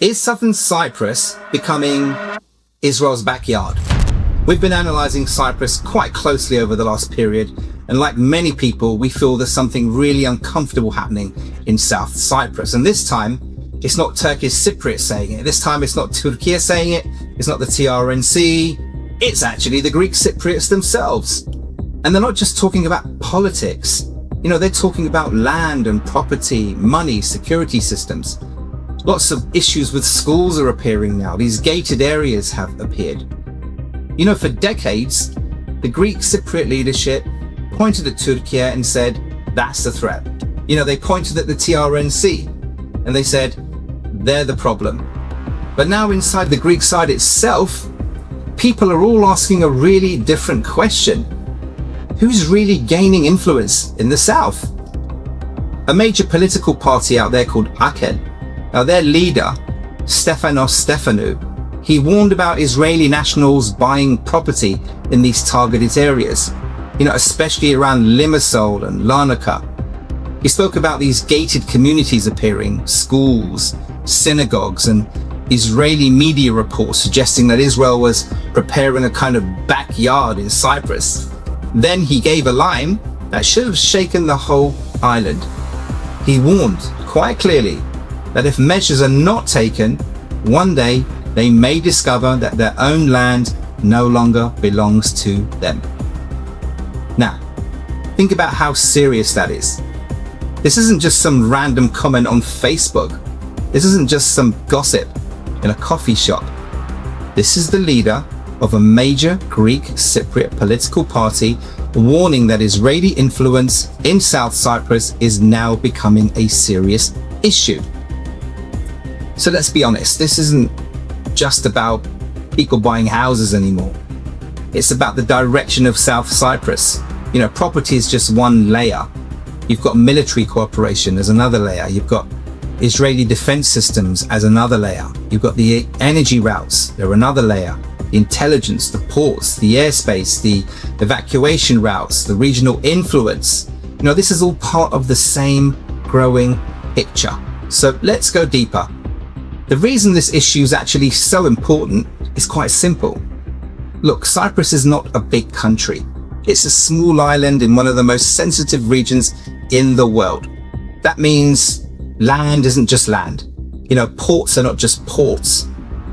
Is Southern Cyprus becoming Israel's backyard? We've been analysing Cyprus quite closely over the last period, and like many people, we feel there's something really uncomfortable happening in South Cyprus. And this time, it's not Turkish Cypriots saying it. This time, it's not Türkiye saying it. It's not the TRNC. It's actually the Greek Cypriots themselves. And they're not just talking about politics. You know, they're talking about land and property, money, security systems. Lots of issues with schools are appearing now. These gated areas have appeared. You know, for decades, the Greek Cypriot leadership pointed at Türkiye and said, that's the threat. You know, they pointed at the TRNC and they said, they're the problem. But now inside the Greek side itself, people are all asking a really different question. Who's really gaining influence in the south? A major political party out there called AKEL. Now their leader, Stefanos Stefanou, he warned about Israeli nationals buying property in these targeted areas, you know, especially around Limassol and Larnaca. He spoke about these gated communities appearing, schools, synagogues, and Israeli media reports suggesting that Israel was preparing a kind of backyard in Cyprus. Then he gave a line that should have shaken the whole island. He warned quite clearly that if measures are not taken, one day they may discover that their own land no longer belongs to them. Now, think about how serious that is. This isn't just some random comment on Facebook. This isn't just some gossip in a coffee shop. This is the leader of a major Greek Cypriot political party warning that Israeli influence in South Cyprus is now becoming a serious issue. So let's be honest, this isn't just about people buying houses anymore. It's about the direction of South Cyprus. You know, property is just one layer. You've got military cooperation as another layer. You've got Israeli defense systems as another layer. You've got the energy routes, they're another layer. The intelligence, the ports, the airspace, the evacuation routes, the regional influence. You know, this is all part of the same growing picture. So let's go deeper. The reason this issue is actually so important is quite simple. Look, Cyprus is not a big country. It's a small island in one of the most sensitive regions in the world. That means land isn't just land. You know, ports are not just ports.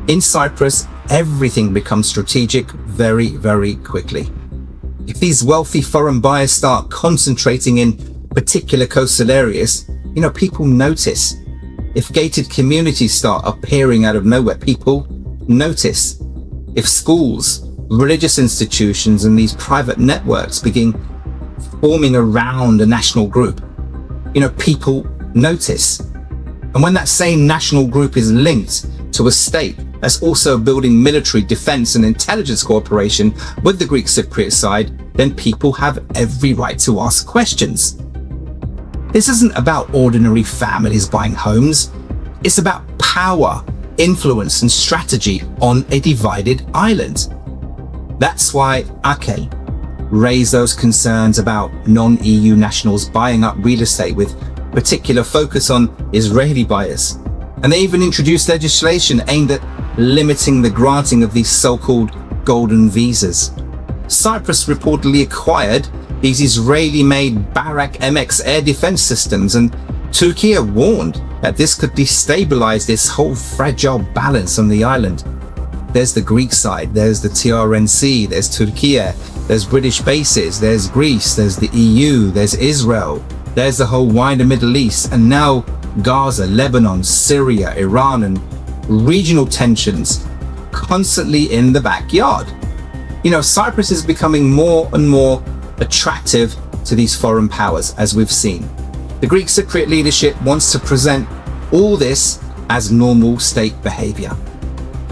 In Cyprus, everything becomes strategic very, very quickly. If these wealthy foreign buyers start concentrating in particular coastal areas, you know, people notice. If gated communities start appearing out of nowhere, people notice. If schools, religious institutions, and these private networks begin forming around a national group, you know, people notice. And when that same national group is linked to a state that's also building military, defense, and intelligence cooperation with the Greek Cypriot side, then people have every right to ask questions. This isn't about ordinary families buying homes. It's about power, influence, and strategy on a divided island. That's why AKEL raised those concerns about non-EU nationals buying up real estate with particular focus on Israeli buyers. And they even introduced legislation aimed at limiting the granting of these so-called golden visas. Cyprus reportedly acquired these Israeli-made Barak MX air defense systems, and Türkiye warned that this could destabilize this whole fragile balance on the island. There's the Greek side, there's the TRNC, there's Türkiye, there's British bases, there's Greece, there's the EU, there's Israel, there's the whole wider Middle East, and now Gaza, Lebanon, Syria, Iran, and regional tensions constantly in the backyard. You know, Cyprus is becoming more and more attractive to these foreign powers, as we've seen. The Greek Cypriot leadership wants to present all this as normal state behavior.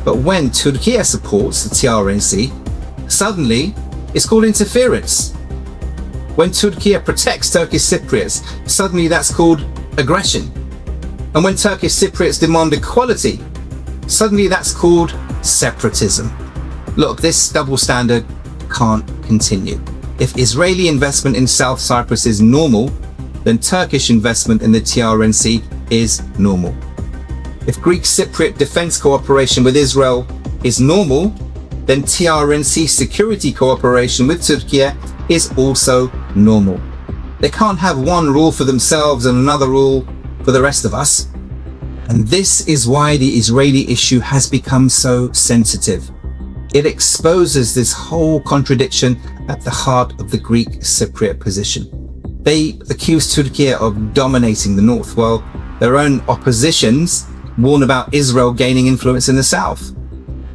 But when Türkiye supports the TRNC, suddenly it's called interference. When Türkiye protects Turkish Cypriots, suddenly that's called aggression. And when Turkish Cypriots demand equality, suddenly that's called separatism. Look, this double standard can't continue. If Israeli investment in South Cyprus is normal, then Turkish investment in the TRNC is normal. If Greek Cypriot defense cooperation with Israel is normal, then TRNC security cooperation with Türkiye is also normal. They can't have one rule for themselves and another rule for the rest of us. And this is why the Israeli issue has become so sensitive. It exposes this whole contradiction at the heart of the Greek Cypriot position. They accuse Türkiye of dominating the north, while their own oppositions warn about Israel gaining influence in the south.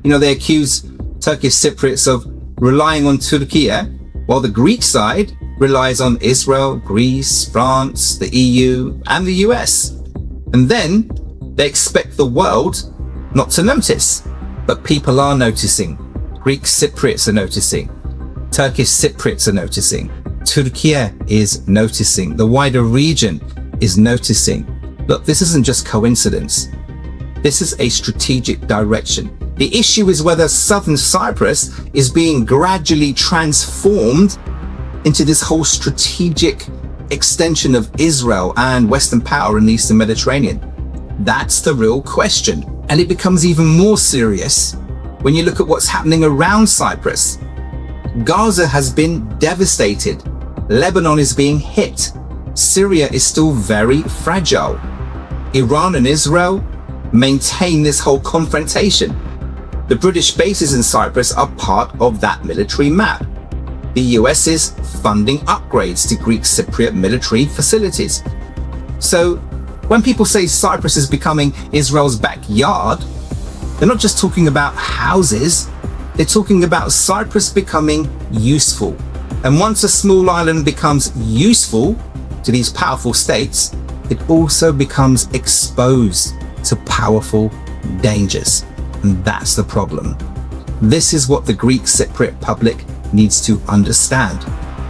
They accuse Turkish Cypriots of relying on Türkiye, while the Greek side relies on Israel, Greece, France, the EU, and the US. And then they expect the world not to notice. But people are noticing. Greek Cypriots are noticing. Turkish Cypriots are noticing. Türkiye is noticing. The wider region is noticing. Look, this isn't just coincidence. This is a strategic direction. The issue is whether southern Cyprus is being gradually transformed into this whole strategic extension of Israel and Western power in the Eastern Mediterranean. That's the real question. And it becomes even more serious when you look at what's happening around Cyprus. Gaza has been devastated. Lebanon is being hit. Syria is still very fragile. Iran and Israel maintain this whole confrontation. The British bases in Cyprus are part of that military map. The US is funding upgrades to Greek Cypriot military facilities. So when people say Cyprus is becoming Israel's backyard, they're not just talking about houses, they're talking about Cyprus becoming useful. And once a small island becomes useful to these powerful states, it also becomes exposed to powerful dangers. And that's the problem. This is what the Greek Cypriot public needs to understand.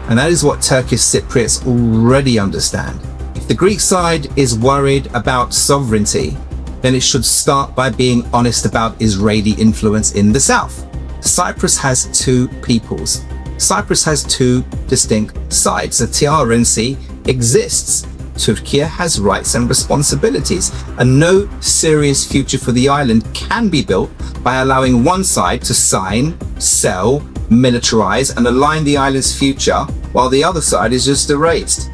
And that is what Turkish Cypriots already understand. If the Greek side is worried about sovereignty, then it should start by being honest about Israeli influence in the south. Cyprus has two peoples. Cyprus has two distinct sides. The TRNC exists. Türkiye has rights and responsibilities, and no serious future for the island can be built by allowing one side to sign, sell, militarize, and align the island's future while the other side is just erased.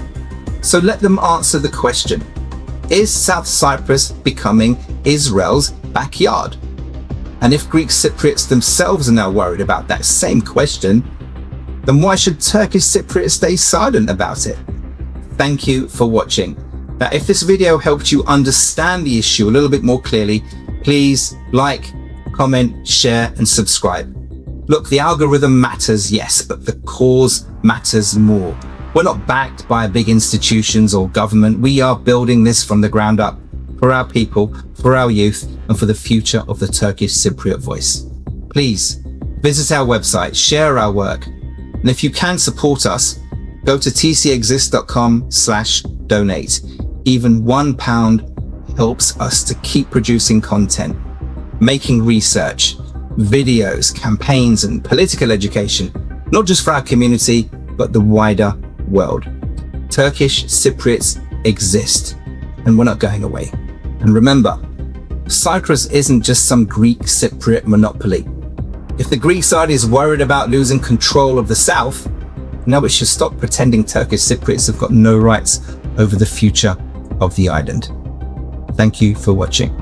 So let them answer the question: is South Cyprus becoming Israel's backyard? And if Greek Cypriots themselves are now worried about that same question, then why should Turkish Cypriots stay silent about it? Thank you for watching. Now, if this video helped you understand the issue a little bit more clearly, please like, comment, share, and subscribe. Look, the algorithm matters, yes, but the cause matters more. We're not backed by big institutions or government. We are building this from the ground up for our people, for our youth, and for the future of the Turkish Cypriot voice. Please visit our website, share our work, and if you can support us, go to tcexist.com/donate. Even £1 helps us to keep producing content, making research, videos, campaigns, and political education, not just for our community, but the wider world. Turkish Cypriots exist, and we're not going away. And remember, Cyprus isn't just some Greek Cypriot monopoly. If the Greek side is worried about losing control of the south, now it should stop pretending Turkish Cypriots have got no rights over the future of the island. Thank you for watching.